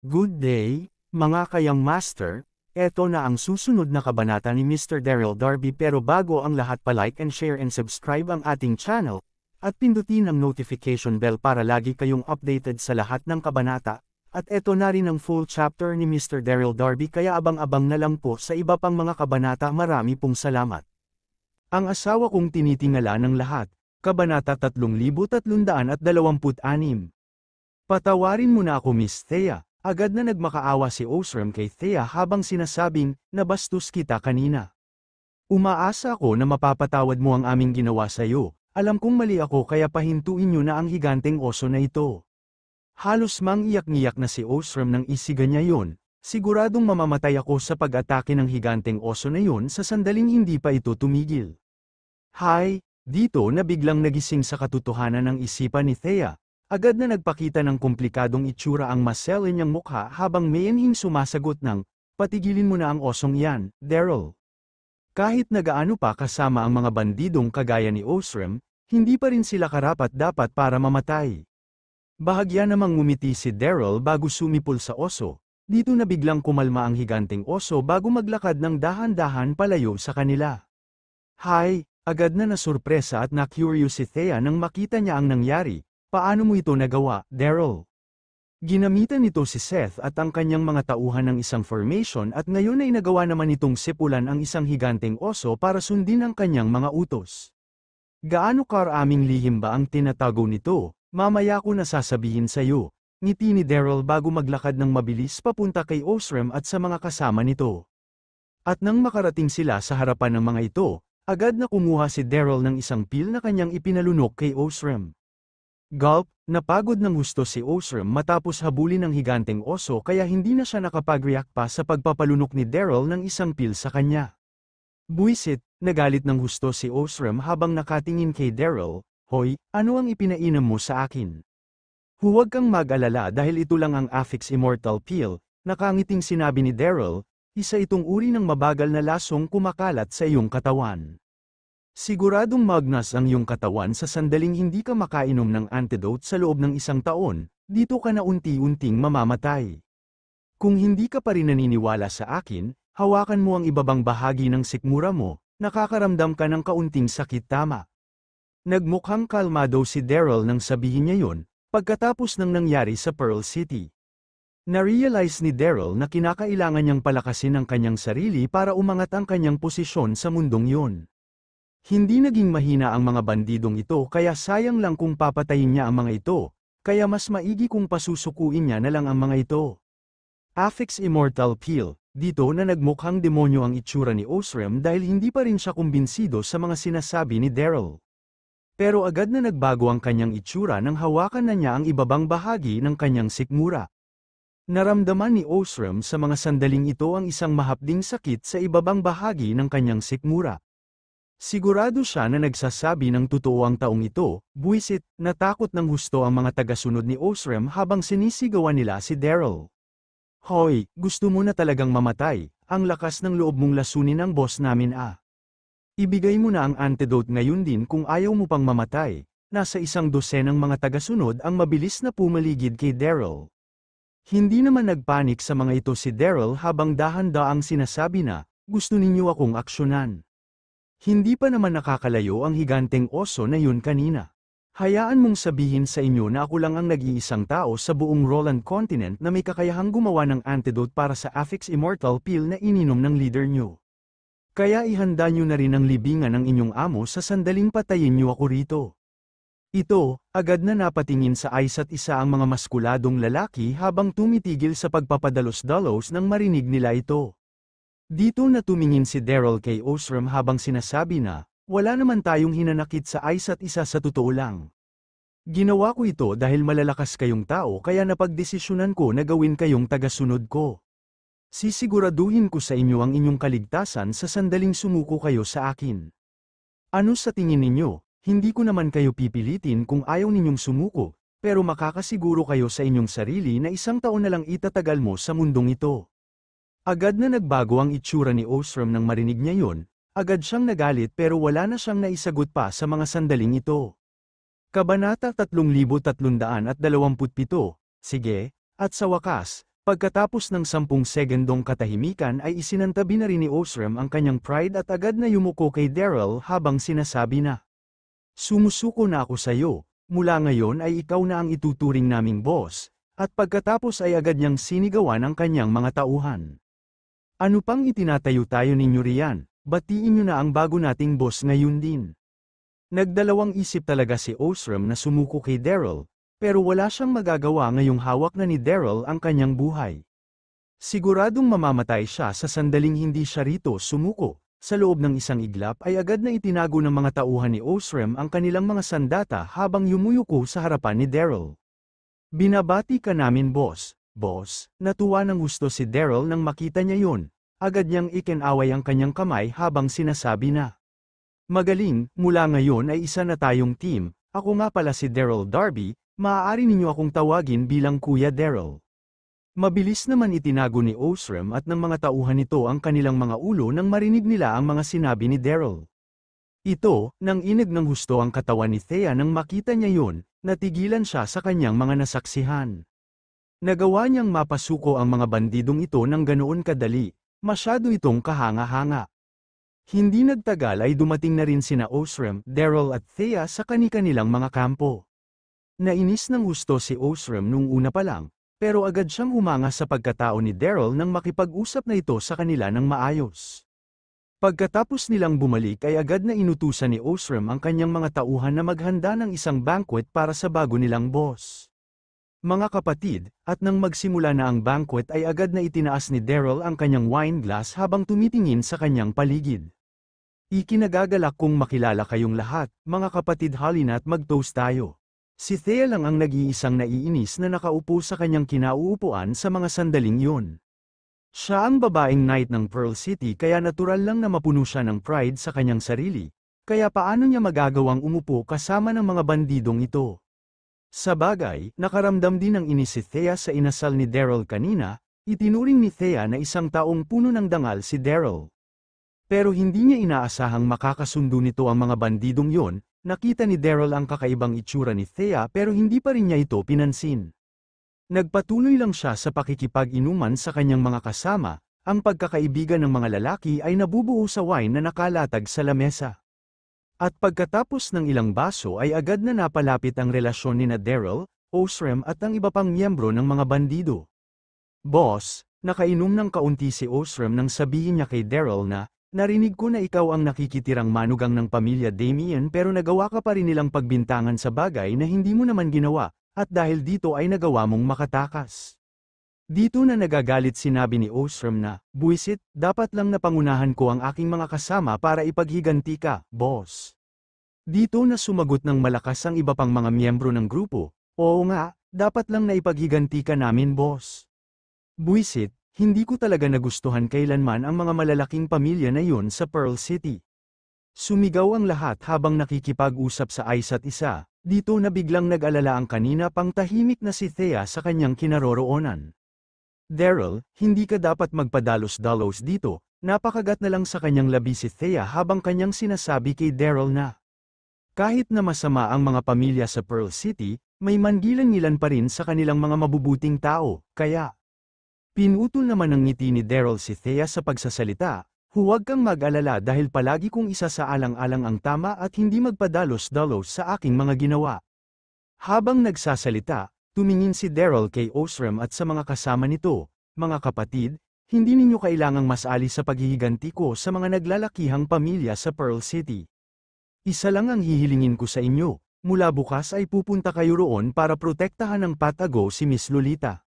Good day, mga kayang master, eto na ang susunod na kabanata ni Mr. Daryl Darby pero bago ang lahat pa-like and share and subscribe ang ating channel, at pindutin ang notification bell para lagi kayong updated sa lahat ng kabanata, at eto na rin ang full chapter ni Mr. Daryl Darby kaya abang-abang na lang po sa iba pang mga kabanata. Marami pong salamat. Ang asawa kong tinitingala ng lahat, Kabanata 3326. Patawarin mo na ako Miss Thea. Agad na nagmakaawa si Osram kay Thea habang sinasabing, nabastos kita kanina. Umaasa ako na mapapatawad mo ang aming ginawa sa'yo, alam kong mali ako kaya pahintuin niyo na ang higanteng oso na ito. Halos mang-iyak-ngiyak na si Osram nang isiga niya yon, siguradong mamamatay ako sa pag-atake ng higanteng oso na yon sa sandaling hindi pa ito tumigil. Hay, dito na biglang nagising sa katotohanan ng isipan ni Thea. Agad na nagpakita ng komplikadong itsura ang maselin niyang mukha habang mayanhing sumasagot ng, patigilin mo na ang osong iyan, Daryl. Kahit nagaano pa kasama ang mga bandidong kagaya ni Osram, hindi pa rin sila karapat-dapat para mamatay. Bahagya namang ngumiti si Daryl bago sumipol sa oso, dito na biglang kumalma ang higanteng oso bago maglakad ng dahan-dahan palayo sa kanila. Hay, agad na nasurpresa at na-curious si Thea nang makita niya ang nangyari. Paano mo ito nagawa, Daryl? Ginamitan nito si Seth at ang kanyang mga tauhan ng isang formation at ngayon ay nagawa naman itong sipulan ang isang higanteng oso para sundin ang kanyang mga utos. Gaano karaming lihim ba ang tinatago nito? Mamaya ko na sasabihin sa'yo, ngiti ni Daryl bago maglakad ng mabilis papunta kay Osram at sa mga kasama nito. At nang makarating sila sa harapan ng mga ito, agad na kumuha si Daryl ng isang pil na kanyang ipinalunok kay Osram. Gulp, napagod ng husto si Osram matapos habulin ng higanteng oso kaya hindi na siya nakapag-react pa sa pagpapalunok ni Daryl ng isang pil sa kanya. Buwisit, nagalit ng husto si Osram habang nakatingin kay Daryl, Hoy, ano ang ipinainom mo sa akin? Huwag kang mag-alala dahil ito lang ang Affix Immortal Pill, nakangiting sinabi ni Daryl, isa itong uri ng mabagal na lasong kumakalat sa iyong katawan. Siguradong magnas ang iyong katawan sa sandaling hindi ka makainom ng antidote sa loob ng 1 taon, dito ka na unti-unting mamamatay. Kung hindi ka pa rin naniniwala sa akin, hawakan mo ang ibabang bahagi ng sikmura mo, nakakaramdam ka ng kaunting sakit tama. Nagmukhang kalmado si Daryl nang sabihin niya yon, pagkatapos ng nangyari sa Pearl City. Na-realize ni Daryl na kinakailangan niyang palakasin ang kanyang sarili para umangat ang kanyang posisyon sa mundong yon. Hindi naging mahina ang mga bandidong ito kaya sayang lang kung papatayin niya ang mga ito, kaya mas maigi kung pasusukuin niya na lang ang mga ito. Affix Immortal Pill, dito na nagmukhang demonyo ang itsura ni Osram dahil hindi pa rin siya kumbinsido sa mga sinasabi ni Daryl. Pero agad na nagbago ang kanyang itsura nang hawakan na niya ang ibabang bahagi ng kanyang sikmura. Naramdaman ni Osram sa mga sandaling ito ang isang mahapding sakit sa ibabang bahagi ng kanyang sikmura. Sigurado siya na nagsasabi ng totoo ang taong ito, buwisit, natakot ng husto ang mga tagasunod ni Osram habang sinisigawan nila si Daryl. Hoy, gusto mo na talagang mamatay, ang lakas ng loob mong lasunin ang boss namin ah. Ibigay mo na ang antidote ngayon din kung ayaw mo pang mamatay. Nasa 100 mga tagasunod ang mabilis na pumaligid kay Daryl. Hindi naman nagpanik sa mga ito si Daryl habang dahan-daang sinasabi na, gusto ninyo akong aksyonan. Hindi pa naman nakakalayo ang higanteng oso na yun kanina. Hayaan mong sabihin sa inyo na ako lang ang nag-iisang tao sa buong Roland Continent na may kakayahang gumawa ng antidote para sa Affix Immortal Pill na ininom ng leader nyo. Kaya ihanda nyo na rin ang libingan ng inyong amo sa sandaling patayin nyo ako rito. Ito, agad na napatingin sa isa't isa ang mga maskuladong lalaki habang tumitigil sa pagpapadalos-dalos nang marinig nila ito. Dito na tumingin si Daryl kay Osram habang sinasabi na, wala naman tayong hinanakit sa isa't isa sa totoo lang. Ginawa ko ito dahil malalakas kayong tao kaya napagdesisyonan ko na gawin kayong tagasunod ko. Sisiguraduhin ko sa inyo ang inyong kaligtasan sa sandaling sumuko kayo sa akin. Ano sa tingin ninyo, hindi ko naman kayo pipilitin kung ayaw ninyong sumuko, pero makakasiguro kayo sa inyong sarili na 1 taon na lang itatagal mo sa mundong ito. Agad na nagbago ang itsura ni Osram nang marinig niya yon, agad siyang nagalit pero wala na siyang naisagot pa sa mga sandaling ito. Kabanata 3327, sige, at sa wakas, Pagkatapos ng 10 segundong katahimikan ay isinantabi na rin ni Osram ang kanyang pride at agad na yumuko kay Daryl habang sinasabi na, "Sumusuko na ako sa'yo, mula ngayon ay ikaw na ang ituturing naming boss," at pagkatapos ay agad niyang sinigawan ang kanyang mga tauhan. "Ano pang itinatayo tayo ninyo riyan, batiin niyo na ang bago nating boss ngayon din." Nagdalawang isip talaga si Osram na sumuko kay Daryl, pero wala siyang magagawa ngayong hawak na ni Daryl ang kanyang buhay. Siguradong mamamatay siya sa sandaling hindi siya rito sumuko. Sa loob ng isang iglap ay agad na itinago ng mga tauhan ni Osram ang kanilang mga sandata habang yumuyuko sa harapan ni Daryl. "Binabati ka namin boss." "Boss," natuwa ng gusto si Daryl nang makita niya yun. Agad niyang ikinaway ang kanyang kamay habang sinasabi na, "Magaling, mula ngayon ay isa na tayong team. Ako nga pala si Daryl Darby, maaari ninyo akong tawagin bilang Kuya Daryl." Mabilis naman itinago ni Osram at ng mga tauhan nito ang kanilang mga ulo nang marinig nila ang mga sinabi ni Daryl. Ito, nang inag ng husto ang katawan ni Thea nang makita niya yun, natigilan siya sa kanyang mga nasaksihan. Nagawa niyang mapasuko ang mga bandidong ito ng ganoon kadali, masyado itong kahanga-hanga. Hindi nagtagal ay dumating na rin sina Osram, Daryl at Thea sa kani-kanilang mga kampo. Nainis ng husto si Osram nung una pa lang, pero agad siyang humanga sa pagkatao ni Daryl nang makipag-usap na ito sa kanila ng maayos. Pagkatapos nilang bumalik ay agad na inutusan ni Osram ang kanyang mga tauhan na maghanda ng isang banquet para sa bago nilang boss. Mga kapatid, at nang magsimula na ang banquet ay agad na itinaas ni Daryl ang kanyang wine glass habang tumitingin sa kanyang paligid. "Ikinagagalak kong makilala kayong lahat, mga kapatid, halina't mag-toast tayo." Si Thea lang ang nag-iisang naiinis na nakaupo sa kanyang kinauupuan sa mga sandaling yun. Siya ang babaeng knight ng Pearl City kaya natural lang na mapuno siya ng pride sa kanyang sarili, kaya paano niya magagawang umupo kasama ng mga bandidong ito? Sa bagay, nakaramdam din ng inis si Thea sa inasal ni Daryl kanina, itinuring ni Thea na isang taong puno ng dangal si Daryl. Pero hindi niya inaasahang makakasundo nito ang mga bandidong yon. Nakita ni Daryl ang kakaibang itsura ni Thea pero hindi pa rin niya ito pinansin. Nagpatuloy lang siya sa pakikipag-inuman sa kanyang mga kasama, ang pagkakaibigan ng mga lalaki ay nabubuo sa wine na nakalatag sa lamesa. At pagkatapos ng ilang baso ay agad na napalapit ang relasyon ni Daryl, Osram at ang iba pang miyembro ng mga bandido. "Boss," nakainom ng kaunti si Osram nang sabihin niya kay Daryl na, "Narinig ko na ikaw ang nakikitirang manugang ng pamilya Damien pero nagawa ka pa rin nilang pagbintangan sa bagay na hindi mo naman ginawa, at dahil dito ay nagawa mong makatakas." Dito na nagagalit sinabi ni Osram na, "Buwisit, dapat lang napangunahan ko ang aking mga kasama para ipaghiganti ka, boss." Dito na sumagot ng malakas ang iba pang mga miyembro ng grupo, "Oo nga, dapat lang na ipaghiganti ka namin, boss. Buwisit, hindi ko talaga nagustuhan kailanman ang mga malalaking pamilya na yun sa Pearl City." Sumigaw ang lahat habang nakikipag-usap sa isa't isa, dito na biglang nag-alala ang kanina pang tahimik na si Thea sa kanyang kinaroroonan. "Daryl, hindi ka dapat magpadalos-dalos dito," napakagat na lang sa kanyang labi si Thea habang kanyang sinasabi kay Daryl na, kahit na masama ang mga pamilya sa Pearl City, may mangilan-ngilan pa rin sa kanilang mga mabubuting tao, kaya pinutol naman ng ngiti ni Daryl si Thea sa pagsasalita, "Huwag kang mag-alala dahil palagi kong isa sa alang-alang ang tama at hindi magpadalos-dalos sa aking mga ginawa." Habang nagsasalita, tumingin si Daryl kay Osram at sa mga kasama nito, "Mga kapatid, hindi ninyo kailangang masali sa paghihiganti ko sa mga naglalakihang pamilya sa Pearl City. Isa lang ang hihilingin ko sa inyo, mula bukas ay pupunta kayo roon para protektahan ng patago si Miss Lolita.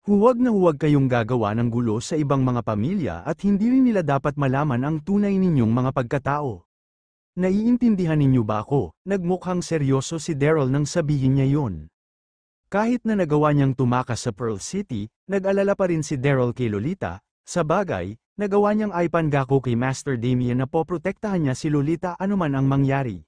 Huwag na huwag kayong gagawa ng gulo sa ibang mga pamilya at hindi rin nila dapat malaman ang tunay ninyong mga pagkatao. Naiintindihan ninyo ba ako?" Nagmukhang seryoso si Daryl nang sabihin niya yon. Kahit na nagawa niyang tumakas sa Pearl City, nag-alala pa rin si Daryl kay Lolita. Sa bagay, nagawa niyang ipangako kay Master Damien na poprotektahan niya si Lolita anuman ang mangyari.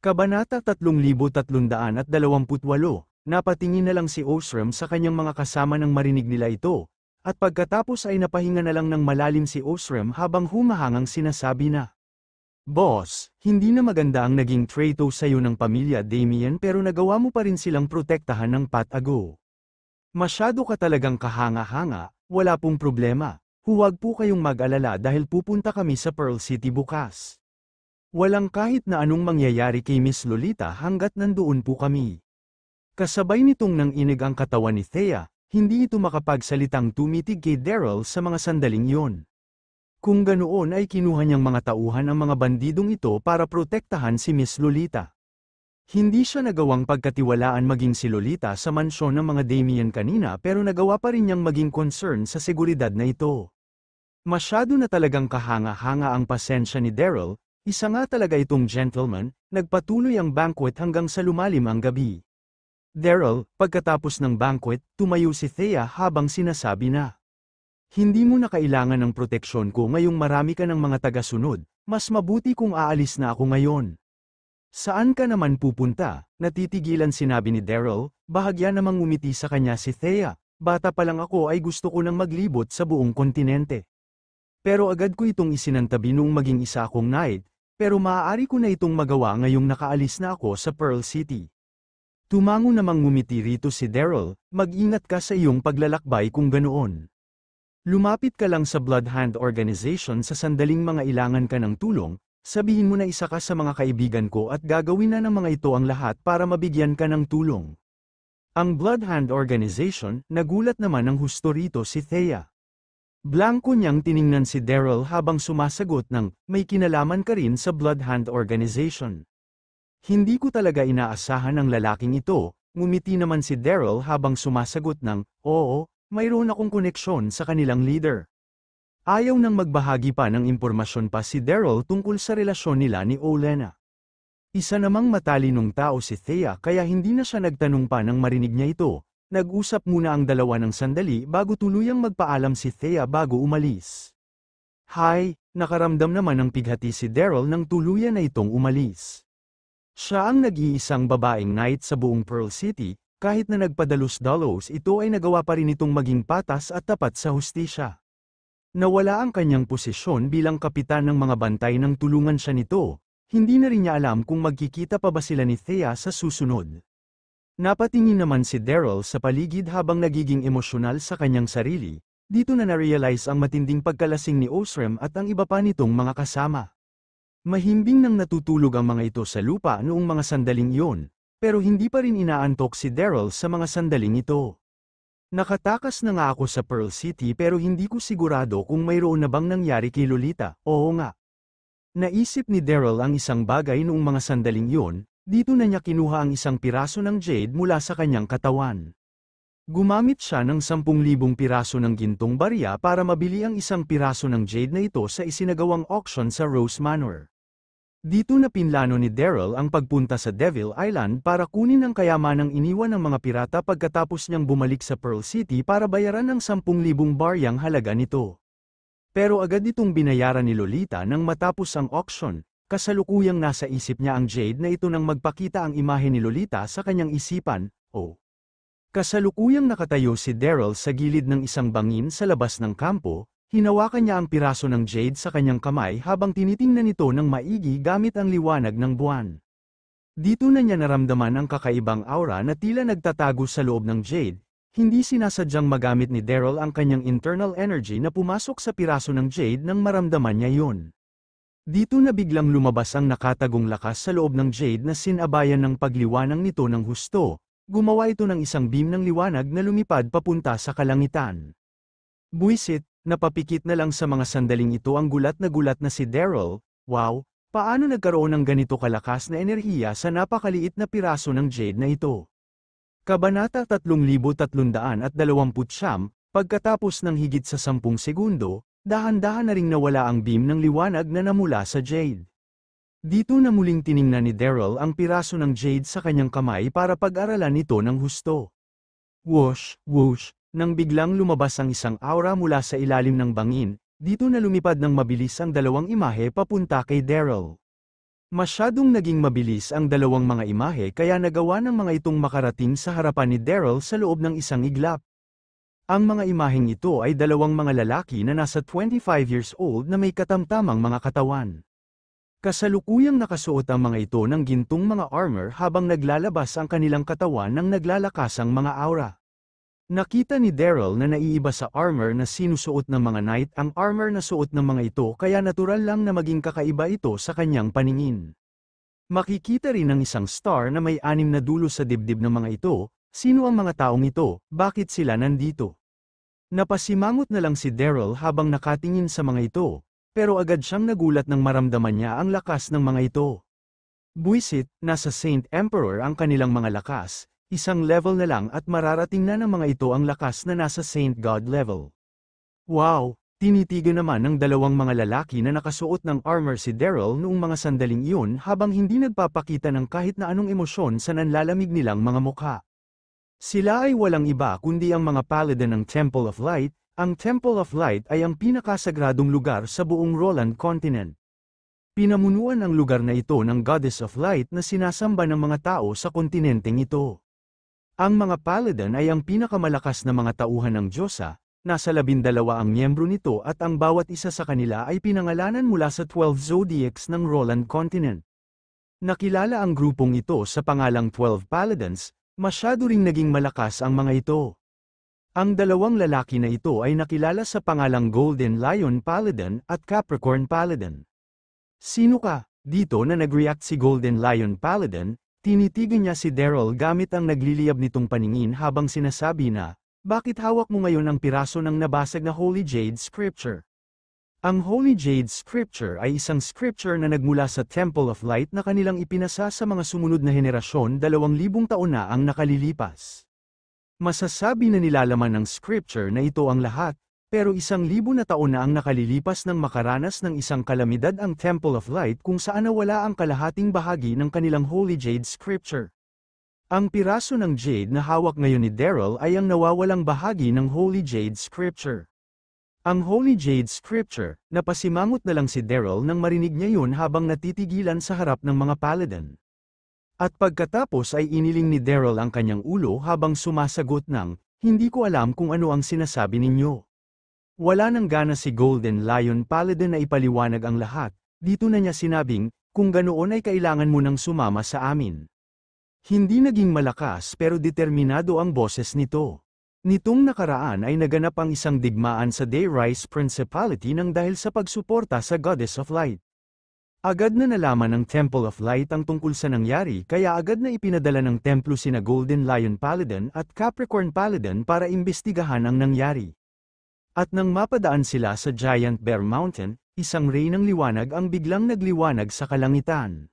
Kabanata 3328. Napatingin na lang si Osram sa kanyang mga kasama nang marinig nila ito, at pagkatapos ay napahinga na lang ng malalim si Osram habang humahangang sinasabi na, "Boss, hindi na maganda ang naging trato sa'yo ng pamilya Damien pero nagawa mo pa rin silang protektahan ng patago. Masyado ka talagang kahanga-hanga, wala pong problema. Huwag po kayong mag-alala dahil pupunta kami sa Pearl City bukas. Walang kahit na anong mangyayari kay Miss Lolita hanggat nandoon po kami. Kasabay nitong nanginig ang katawan ni Thea, hindi ito makapagsalitang tumitig kay Daryl sa mga sandaling iyon. Kung ganoon ay kinuha niyang mga tauhan ang mga bandidong ito para protektahan si Miss Lolita. Hindi siya nagawang pagkatiwalaan maging si Lolita sa mansyon ng mga Damien kanina pero nagawa pa rin niyang maging concern sa seguridad na ito. Masyado na talagang kahanga-hanga ang pasensya ni Daryl, isa nga talaga itong gentleman, nagpatuloy ang banquet hanggang sa lumalim ang gabi. Daryl, pagkatapos ng banquet, tumayo si Thea habang sinasabi na, "Hindi mo na kailangan ng proteksyon ko ngayong marami ka ng mga taga-sunod, mas mabuti kung aalis na ako ngayon." "Saan ka naman pupunta?" Natitigilan sinabi ni Daryl, bahagya namang ngumiti sa kanya si Thea, "Bata pa lang ako ay gusto ko nang maglibot sa buong kontinente. Pero agad ko itong isinantabi noong maging isa akong knight, pero maaari ko na itong magawa ngayong nakaalis na ako sa Pearl City." Tumango namang ngumiti rito si Daryl, "Mag-ingat ka sa iyong paglalakbay kung ganoon. Lumapit ka lang sa Blood Hand Organization sa sandaling mga ilangan ka ng tulong, sabihin mo na isa ka sa mga kaibigan ko at gagawin na ng mga ito ang lahat para mabigyan ka ng tulong." Ang Blood Hand Organization, nagulat naman ng husto rito si Thea. Blanko niyang tiningnan si Daryl habang sumasagot ng, "May kinalaman ka rin sa Blood Hand Organization." "Hindi ko talaga inaasahan ang lalaking ito," ngumiti naman si Daryl habang sumasagot ng, "Oo, mayroon akong koneksyon sa kanilang leader." Ayaw nang magbahagi pa ng impormasyon pa si Daryl tungkol sa relasyon nila ni Olena. Isa namang matalinong tao si Thea kaya hindi na siya nagtanong pa nang marinig niya ito. Nag-usap muna ang dalawa ng sandali bago tuluyang magpaalam si Thea bago umalis. "Hi," nakaramdam naman ng pighati si Daryl nang tuluyan na itong umalis. Siya ang nag-iisang babaeng knight sa buong Pearl City, kahit na nagpadalos-dalos ito ay nagawa pa rin itong maging patas at tapat sa hustisya. Nawala ang kanyang posisyon bilang kapitan ng mga bantay nang tulungan siya nito, hindi na rin niya alam kung magkikita pa ba sila ni Thea sa susunod. Napatingin naman si Daryl sa paligid habang nagiging emosyonal sa kanyang sarili, dito na na-realize ang matinding pagkalasing ni Osram at ang iba pa nitong mga kasama. Mahimbing nang natutulog ang mga ito sa lupa noong mga sandaling iyon, pero hindi pa rin inaantok si Daryl sa mga sandaling ito. "Nakatakas na nga ako sa Pearl City pero hindi ko sigurado kung mayroon na bang nangyari kay Lolita." "Oo nga." Naisip ni Daryl ang isang bagay noong mga sandaling iyon, dito na niya kinuha ang isang piraso ng jade mula sa kanyang katawan. Gumamit siya ng 10,000 piraso ng gintong barya para mabili ang isang piraso ng jade na ito sa isinagawang auction sa Rose Manor. Dito na pinlano ni Daryl ang pagpunta sa Devil Island para kunin ang kayamanang iniwan ng mga pirata pagkatapos niyang bumalik sa Pearl City para bayaran ng 10,000 baryang halaga nito. Pero agad itong binayaran ni Lolita nang matapos ang auction, kasalukuyang nasa isip niya ang jade na ito nang magpakita ang imahe ni Lolita sa kanyang isipan. Kasalukuyang nakatayo si Daryl sa gilid ng isang bangin sa labas ng kampo, hinawakan niya ang piraso ng jade sa kanyang kamay habang tinitingnan ito ng maigi gamit ang liwanag ng buwan. Dito na niya naramdaman ang kakaibang aura na tila nagtatago sa loob ng jade, hindi sinasadyang magamit ni Daryl ang kanyang internal energy na pumasok sa piraso ng jade nang maramdaman niya yon. Dito na biglang lumabas ang nakatagong lakas sa loob ng jade na sinabayan ng pagliwanag nito ng husto. Gumawa ito ng isang beam ng liwanag na lumipad papunta sa kalangitan. Buwisit, napapikit na lang sa mga sandaling ito ang gulat na si Daryl. Wow, paano nagkaroon ng ganito kalakas na enerhiya sa napakaliit na piraso ng jade na ito? Kabanata 3329, pagkatapos ng higit sa 10 segundo, dahan-dahan na ring nawala ang beam ng liwanag na namula sa jade. Dito na muling tiningnan ni Daryl ang piraso ng jade sa kanyang kamay para pag-aralan ito ng husto. Whoosh, whoosh, nang biglang lumabas ang isang aura mula sa ilalim ng bangin, dito na lumipad ng mabilis ang dalawang imahe papunta kay Daryl. Masyadong naging mabilis ang dalawang mga imahe kaya nagawa ng mga itong makarating sa harapan ni Daryl sa loob ng isang iglap. Ang mga imaheng ito ay dalawang mga lalaki na nasa 25 years old na may katamtamang mga katawan. Kasalukuyang nakasuot ang mga ito ng gintong mga armor habang naglalabas ang kanilang katawan ng naglalakasang mga aura. Nakita ni Daryl na naiiba sa armor na sinusuot ng mga knight ang armor na suot ng mga ito kaya natural lang na maging kakaiba ito sa kanyang paningin. Makikita rin ang isang star na may 6 na dulo sa dibdib ng mga ito. Sino ang mga taong ito, bakit sila nandito? Napasimangot na lang si Daryl habang nakatingin sa mga ito, pero agad siyang nagulat nang maramdaman niya ang lakas ng mga ito. Buwisit, nasa Saint Emperor ang kanilang mga lakas. Isang level na lang at mararating na ng mga ito ang lakas na nasa Saint God level. Wow! Tinitigan naman ng dalawang mga lalaki na nakasuot ng armor si Daryl noong mga sandaling iyon habang hindi nagpapakita ng kahit na anong emosyon sa nanlalamig nilang mga mukha. Sila ay walang iba kundi ang mga paladin ng Temple of Light. Ang Temple of Light ay ang pinakasagradong lugar sa buong Roland Continent. Pinamunuan ang lugar na ito ng Goddess of Light na sinasamba ng mga tao sa kontinenteng ito. Ang mga paladin ay ang pinakamalakas na mga tauhan ng Diyosa, nasa 12 ang miyembro nito at ang bawat isa sa kanila ay pinangalanan mula sa 12 zodiacs ng Roland Continent. Nakilala ang grupong ito sa pangalang 12 Paladins, masyado ring naging malakas ang mga ito. Ang dalawang lalaki na ito ay nakilala sa pangalang Golden Lion Paladin at Capricorn Paladin. Sino ka? Dito na nag-react si Golden Lion Paladin. Tinitigan niya si Daryl gamit ang nagliliyab nitong paningin habang sinasabi na, bakit hawak mo ngayon ang piraso ng nabasag na Holy Jade Scripture? Ang Holy Jade Scripture ay isang scripture na nagmula sa Temple of Light na kanilang ipinasa sa mga sumunod na henerasyon 2,000 taon na ang nakalilipas. Masasabi na nilalaman ng scripture na ito ang lahat, pero 1,000 na taon na ang nakalilipas nang makaranas ng isang kalamidad ang Temple of Light kung saan nawala ang kalahating bahagi ng kanilang Holy Jade Scripture. Ang piraso ng jade na hawak ngayon ni Daryl ay ang nawawalang bahagi ng Holy Jade Scripture. Ang Holy Jade Scripture, napasimangot na lang si Daryl nang marinig niya yun habang natitigilan sa harap ng mga paladin. At pagkatapos ay iniling ni Daryl ang kanyang ulo habang sumasagot ng, hindi ko alam kung ano ang sinasabi ninyo. Wala nang gana si Golden Lion Paladin na ipaliwanag ang lahat, dito na niya sinabing, kung ganoon ay kailangan mo nang sumama sa amin. Hindi naging malakas pero determinado ang boses nito. Nitong nakaraan ay naganap ang isang digmaan sa Dayrise Principality nang dahil sa pagsuporta sa Goddess of Light. Agad na nalaman ng Temple of Light ang tungkol sa nangyari kaya agad na ipinadala ng templo sina Golden Lion Paladin at Capricorn Paladin para imbestigahan ang nangyari. At nang mapadaan sila sa Giant Bear Mountain, isang ray ng liwanag ang biglang nagliwanag sa kalangitan.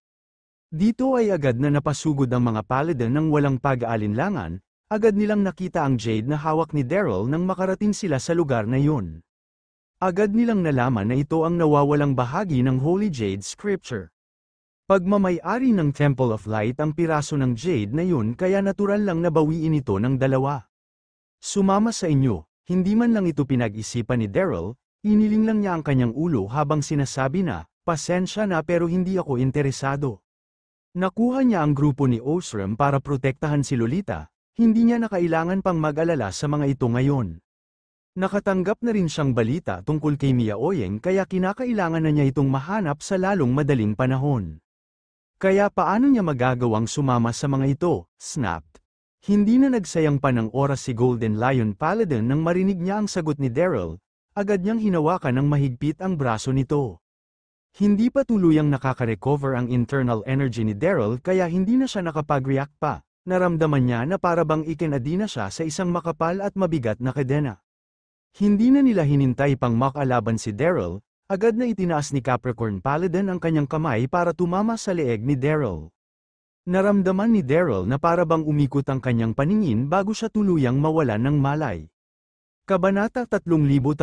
Dito ay agad na napasugod ang mga paladin ng walang pag-aalinlangan, agad nilang nakita ang jade na hawak ni Daryl nang makarating sila sa lugar na yun. Agad nilang nalaman na ito ang nawawalang bahagi ng Holy Jade Scripture. Pagmamay-ari ng Temple of Light ang piraso ng jade na yun kaya natural lang nabawiin ito ng dalawa. Sumama sa inyo. Hindi man lang ito pinag-isipan ni Daryl, iniling lang niya ang kanyang ulo habang sinasabi na, pasensya na pero hindi ako interesado. Nakuha niya ang grupo ni Osram para protektahan si Lolita, hindi niya na kailangan pang mag-alala sa mga ito ngayon. Nakatanggap na rin siyang balita tungkol kay Mia Oyeng kaya kinakailangan na niya itong mahanap sa lalong madaling panahon. Kaya paano niya magagawang sumama sa mga ito, snapped. Hindi na nagsayang pa ng oras si Golden Lion Paladin nang marinig niya ang sagot ni Daryl, agad niyang hinawakan ng mahigpit ang braso nito. Hindi pa tuluyang nakaka-recover ang internal energy ni Daryl kaya hindi na siya nakapag-react pa, naramdaman niya na parabang ikinadi na siya sa isang makapal at mabigat na kadena. Hindi na nila hinintay pang makalaban si Daryl, agad na itinaas ni Capricorn Paladin ang kanyang kamay para tumama sa leeg ni Daryl. Naramdaman ni Daryl na parabang umikot ang kanyang paningin bago siya tuluyang mawalan ng malay. Kabanata 3330,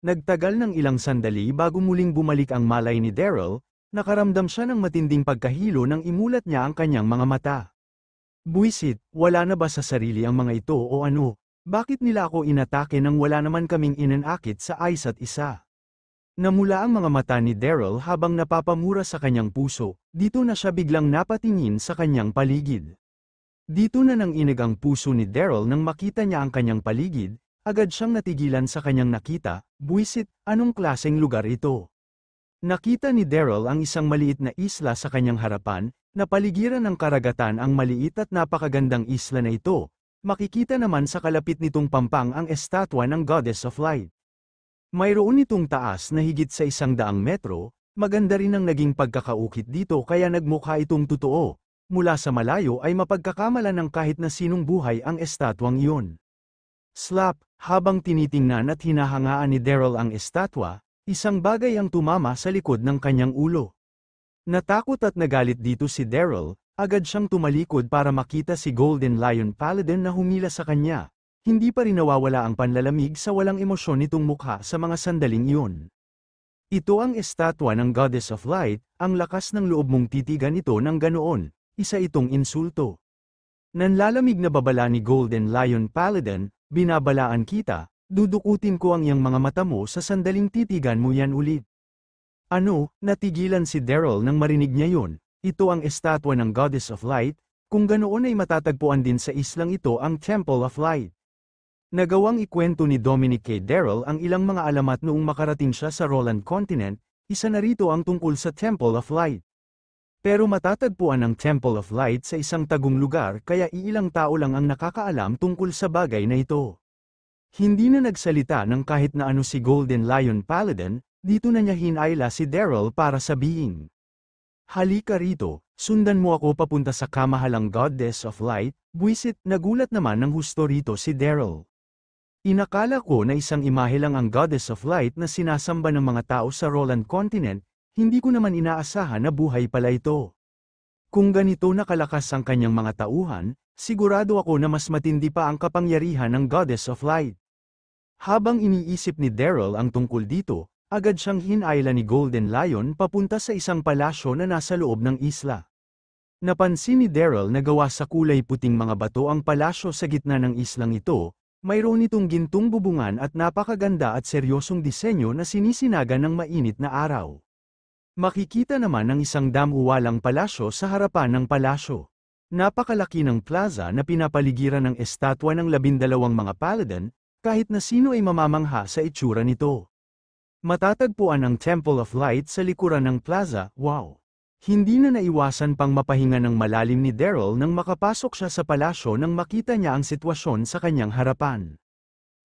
nagtagal ng ilang sandali bago muling bumalik ang malay ni Daryl, nakaramdam siya ng matinding pagkahilo nang imulat niya ang kanyang mga mata. Buwisit, wala na ba sa sarili ang mga ito o ano? Bakit nila ako inatake nang wala naman kaming inanakit sa isa't isa? Namula ang mga mata ni Daryl habang napapamura sa kanyang puso, dito na siya biglang napatingin sa kanyang paligid. Dito na nang inag ang puso ni Daryl nang makita niya ang kanyang paligid, agad siyang natigilan sa kanyang nakita, buwisit, anong klaseng lugar ito? Nakita ni Daryl ang isang maliit na isla sa kanyang harapan, na paligiran ng karagatan ang maliit at napakagandang isla na ito, Makikita naman sa kalapit nitong pampang ang estatwa ng Goddess of Light. Mayroon itong taas na higit sa 100 metro, maganda rin ang naging pagkakaukit dito kaya nagmukha itong totoo. Mula sa malayo ay mapagkakamala ng kahit na sinong buhay ang estatwang iyon. Slap, habang tinitingnan at hinahangaan ni Daryl ang estatwa, isang bagay ang tumama sa likod ng kanyang ulo. Natakot at nagalit dito si Daryl, agad siyang tumalikod para makita si Golden Lion Paladin na humila sa kanya. Hindi pa rin nawawala ang panlalamig sa walang emosyon nitong mukha sa mga sandaling iyon. Ito ang estatwa ng Goddess of Light, ang lakas ng loob mong titigan ito ng ganoon, isa itong insulto. Nanlalamig na babala ni Golden Lion Paladin, binabalaan kita, dudukutin ko ang iyang mga mata mo sa sandaling titigan mo yan ulit. Ano, natigilan si Daryl nang marinig niya yun. Ito ang estatwa ng Goddess of Light, kung ganoon ay matatagpuan din sa islang ito ang Temple of Light. Nagawang ikwento ni Dominic kay Daryl ang ilang mga alamat noong makarating siya sa Roland Continent, isa na rito ang tungkol sa Temple of Light. Pero matatagpuan ang Temple of Light sa isang tagong lugar kaya iilang tao lang ang nakakaalam tungkol sa bagay na ito. Hindi na nagsalita ng kahit na ano si Golden Lion Paladin, dito na niya hinayla si Daryl para sabihin. Halika rito, sundan mo ako papunta sa kamahalang Goddess of Light, buwisit, nagulat naman ng husto rito si Daryl. Inakala ko na isang imahe lang ang Goddess of Light na sinasamba ng mga tao sa Roland Continent, hindi ko naman inaasahan na buhay pala ito. Kung ganito nakalakas ang kanyang mga tauhan, sigurado ako na mas matindi pa ang kapangyarihan ng Goddess of Light. Habang iniisip ni Daryl ang tungkol dito, agad siyang hinayla ni Golden Lion papunta sa isang palasyo na nasa loob ng isla. Napansin ni Daryl na gawa sa kulay puting mga bato ang palasyo sa gitna ng islang ito, mayroon itong gintong bubungan at napakaganda at seryosong disenyo na sinisinaga ng mainit na araw. Makikita naman ang isang damuwalang palasyo sa harapan ng palasyo. Napakalaki ng plaza na pinapaligiran ng estatwa ng 12 mga paladin, kahit na sino ay mamamangha sa itsura nito. Matatagpuan ang Temple of Light sa likuran ng plaza, wow! Hindi na naiwasan pang mapahinga ng malalim ni Daryl nang makapasok siya sa palasyo nang makita niya ang sitwasyon sa kanyang harapan.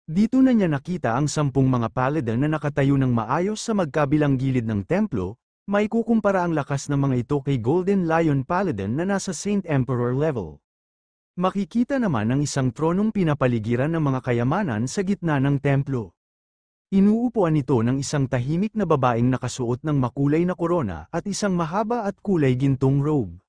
Dito na niya nakita ang 10 mga paladin na nakatayo ng maayos sa magkabilang gilid ng templo, may kukumpara ang lakas ng mga ito kay Golden Lion Paladin na nasa Saint Emperor level. Makikita naman ang isang tronong pinapaligiran ng mga kayamanan sa gitna ng templo. Inuupuan ito ng isang tahimik na babaeng nakasuot ng makulay na korona at isang mahaba at kulay gintong robe.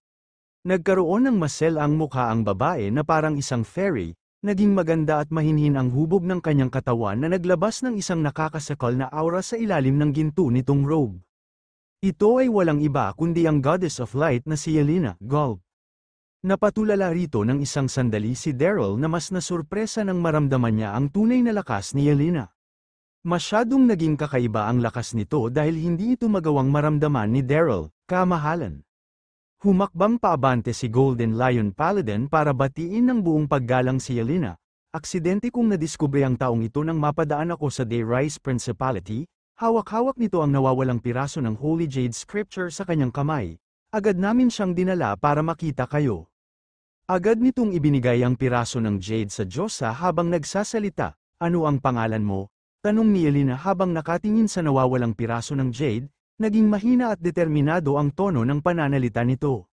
Nagkaroon ng masel ang mukha ang babae na parang isang fairy, naging maganda at mahinhin ang hubog ng kanyang katawan na naglabas ng isang nakakasakal na aura sa ilalim ng ginto nitong robe. Ito ay walang iba kundi ang Goddess of Light na si Yelena, Gulp. Napatulala rito ng isang sandali si Daryl na mas nasurpresa nang maramdaman niya ang tunay na lakas ni Yelena. Masyadong naging kakaiba ang lakas nito dahil hindi ito magawang maramdaman ni Daryl, kamahalan. Humakbang paabante si Golden Lion Paladin para batiin ng buong paggalang si Yelena. Aksidente kong nadiskubre ang taong ito nang mapadaan ako sa Dayrise Principality, hawak-hawak nito ang nawawalang piraso ng Holy Jade Scripture sa kanyang kamay. Agad namin siyang dinala para makita kayo. Agad nitong ibinigay ang piraso ng Jade sa Diyosa habang nagsasalita, ano ang pangalan mo? Tanong ni Yelena habang nakatingin sa nawawalang piraso ng Jade, naging mahina at determinado ang tono ng pananalita nito.